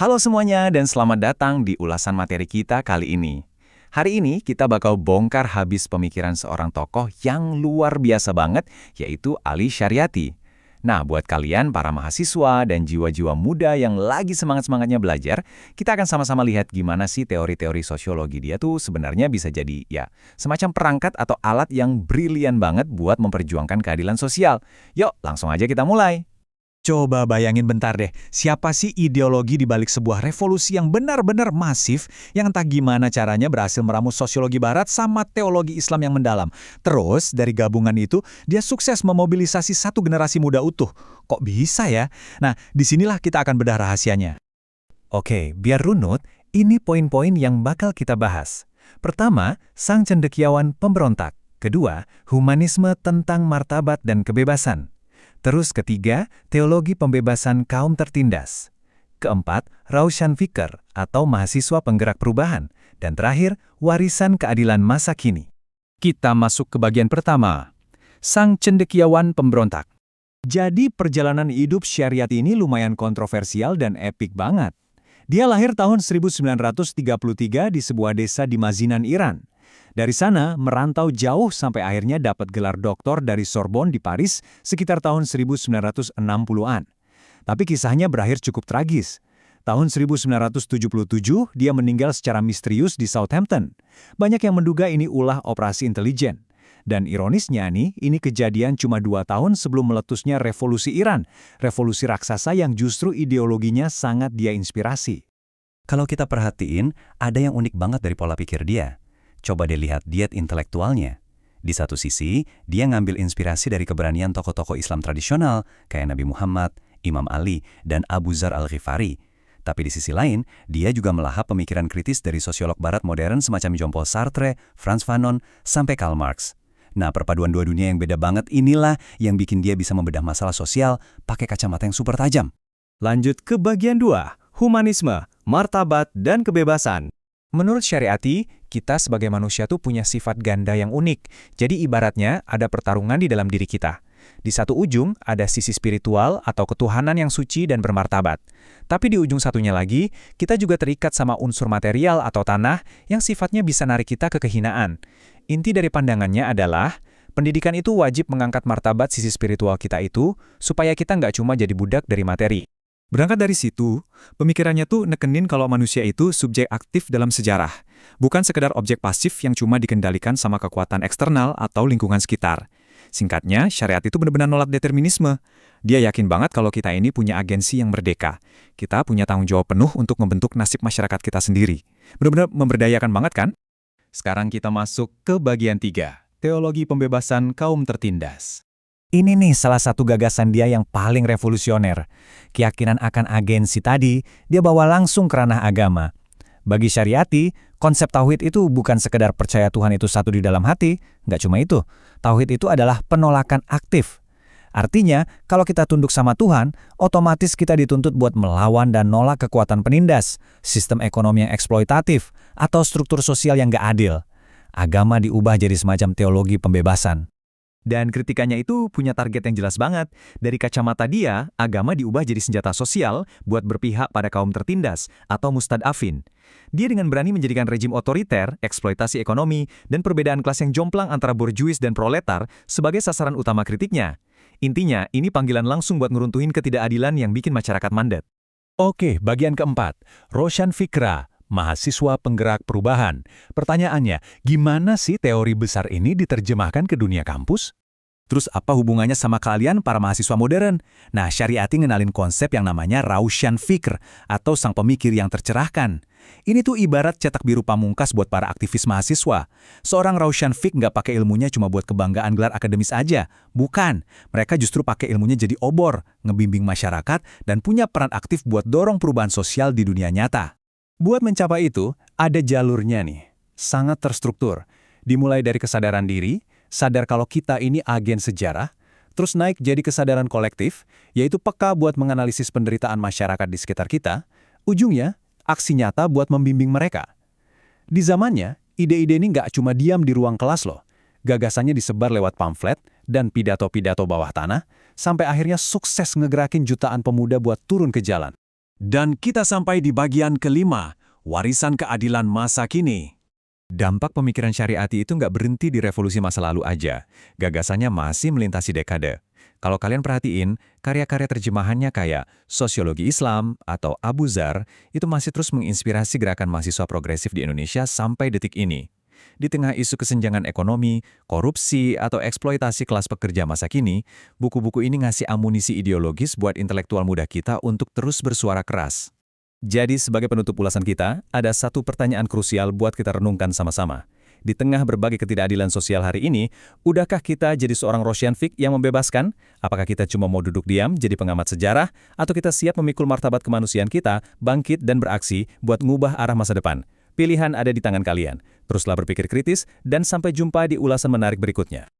Halo semuanya dan selamat datang di ulasan materi kita kali ini. Hari ini kita bakal bongkar habis pemikiran seorang tokoh yang luar biasa banget, yaitu Ali Syariati. Nah, buat kalian para mahasiswa dan jiwa-jiwa muda yang lagi semangat-semangatnya belajar, kita akan sama-sama lihat gimana sih teori-teori sosiologi dia tuh sebenarnya bisa jadi, ya, semacam perangkat atau alat yang brilian banget buat memperjuangkan keadilan sosial. Yuk, langsung aja kita mulai. Coba bayangin bentar deh, siapa sih ideologi di balik sebuah revolusi yang benar-benar masif, yang entah gimana caranya berhasil meramu sosiologi barat sama teologi Islam yang mendalam. Terus, dari gabungan itu, dia sukses memobilisasi satu generasi muda utuh. Kok bisa ya? Nah, disinilah kita akan bedah rahasianya. Oke, biar runut, ini poin-poin yang bakal kita bahas. Pertama, sang cendekiawan pemberontak. Kedua, humanisme tentang martabat dan kebebasan. Terus ketiga, teologi pembebasan kaum tertindas. Keempat, Raushan Fikr atau mahasiswa penggerak perubahan. Dan terakhir, warisan keadilan masa kini. Kita masuk ke bagian pertama. Sang cendekiawan pemberontak. Jadi perjalanan hidup Syariati ini lumayan kontroversial dan epik banget. Dia lahir tahun 1933 di sebuah desa di Mazinan, Iran. Dari sana, merantau jauh sampai akhirnya dapat gelar doktor dari Sorbonne di Paris sekitar tahun 1960-an. Tapi kisahnya berakhir cukup tragis. Tahun 1977, dia meninggal secara misterius di Southampton. Banyak yang menduga ini ulah operasi intelijen. Dan ironisnya nih, ini kejadian cuma 2 tahun sebelum meletusnya revolusi Iran, revolusi raksasa yang justru ideologinya sangat dia inspirasi. Kalau kita perhatiin, ada yang unik banget dari pola pikir dia. Coba deh lihat diet intelektualnya. Di satu sisi, dia ngambil inspirasi dari keberanian tokoh-tokoh Islam tradisional, kayak Nabi Muhammad, Imam Ali, dan Abu Dzar al-Ghifari. Tapi di sisi lain, dia juga melahap pemikiran kritis dari sosiolog barat modern semacam Jean-Paul Sartre, Frantz Fanon, sampai Karl Marx. Nah, perpaduan dua dunia yang beda banget inilah yang bikin dia bisa membedah masalah sosial pakai kacamata yang super tajam. Lanjut ke bagian 2, humanisme, martabat, dan kebebasan. Menurut Syariati, kita sebagai manusia tuh punya sifat ganda yang unik. Jadi ibaratnya ada pertarungan di dalam diri kita. Di satu ujung ada sisi spiritual atau ketuhanan yang suci dan bermartabat. Tapi di ujung satunya lagi, kita juga terikat sama unsur material atau tanah yang sifatnya bisa narik kita ke kehinaan. Inti dari pandangannya adalah, pendidikan itu wajib mengangkat martabat sisi spiritual kita itu, supaya kita nggak cuma jadi budak dari materi. Berangkat dari situ, pemikirannya tuh nekenin kalau manusia itu subjek aktif dalam sejarah, bukan sekedar objek pasif yang cuma dikendalikan sama kekuatan eksternal atau lingkungan sekitar. Singkatnya, syariat itu benar-benar nolak determinisme. Dia yakin banget kalau kita ini punya agensi yang merdeka. Kita punya tanggung jawab penuh untuk membentuk nasib masyarakat kita sendiri. Benar-benar memberdayakan banget kan? Sekarang kita masuk ke bagian 3, teologi pembebasan kaum tertindas. Ini nih salah satu gagasan dia yang paling revolusioner. Keyakinan akan agensi tadi, dia bawa langsung ke ranah agama. Bagi Syariati, konsep tauhid itu bukan sekedar percaya Tuhan itu satu di dalam hati, nggak cuma itu. Tauhid itu adalah penolakan aktif. Artinya, kalau kita tunduk sama Tuhan, otomatis kita dituntut buat melawan dan nolak kekuatan penindas, sistem ekonomi yang eksploitatif, atau struktur sosial yang nggak adil. Agama diubah jadi semacam teologi pembebasan. Dan kritikannya itu punya target yang jelas banget. Dari kacamata dia, agama diubah jadi senjata sosial buat berpihak pada kaum tertindas atau mustadafin. Dia dengan berani menjadikan rejim otoriter, eksploitasi ekonomi, dan perbedaan kelas yang jomplang antara borjuis dan proletar sebagai sasaran utama kritiknya. Intinya, ini panggilan langsung buat ngeruntuhin ketidakadilan yang bikin masyarakat mandat. Oke, bagian keempat, Raushan Fikr, mahasiswa penggerak perubahan. Pertanyaannya, gimana sih teori besar ini diterjemahkan ke dunia kampus? Terus apa hubungannya sama kalian para mahasiswa modern? Nah, Syariati ngenalin konsep yang namanya Raushan Fikr atau sang pemikir yang tercerahkan. Ini tuh ibarat cetak biru pamungkas buat para aktivis mahasiswa. Seorang Raushan Fikr nggak pakai ilmunya cuma buat kebanggaan gelar akademis aja. Bukan, mereka justru pakai ilmunya jadi obor, ngebimbing masyarakat, dan punya peran aktif buat dorong perubahan sosial di dunia nyata. Buat mencapai itu, ada jalurnya nih, sangat terstruktur. Dimulai dari kesadaran diri, sadar kalau kita ini agen sejarah, terus naik jadi kesadaran kolektif, yaitu peka buat menganalisis penderitaan masyarakat di sekitar kita, ujungnya, aksi nyata buat membimbing mereka. Di zamannya, ide-ide ini nggak cuma diam di ruang kelas loh. Gagasannya disebar lewat pamflet dan pidato-pidato bawah tanah, sampai akhirnya sukses ngegerakin jutaan pemuda buat turun ke jalan. Dan kita sampai di bagian kelima, warisan keadilan masa kini. Dampak pemikiran syariati itu nggak berhenti di revolusi masa lalu aja. Gagasannya masih melintasi dekade. Kalau kalian perhatiin, karya-karya terjemahannya kayak Sosiologi Islam atau Abu Zar itu masih terus menginspirasi gerakan mahasiswa progresif di Indonesia sampai detik ini. Di tengah isu kesenjangan ekonomi, korupsi, atau eksploitasi kelas pekerja masa kini, buku-buku ini ngasih amunisi ideologis buat intelektual muda kita untuk terus bersuara keras. Jadi sebagai penutup ulasan kita, ada satu pertanyaan krusial buat kita renungkan sama-sama. Di tengah berbagai ketidakadilan sosial hari ini, udahkah kita jadi seorang Roshan Fik yang membebaskan? Apakah kita cuma mau duduk diam jadi pengamat sejarah? Atau kita siap memikul martabat kemanusiaan kita, bangkit dan beraksi buat ngubah arah masa depan? Pilihan ada di tangan kalian. Teruslah berpikir kritis dan sampai jumpa di ulasan menarik berikutnya.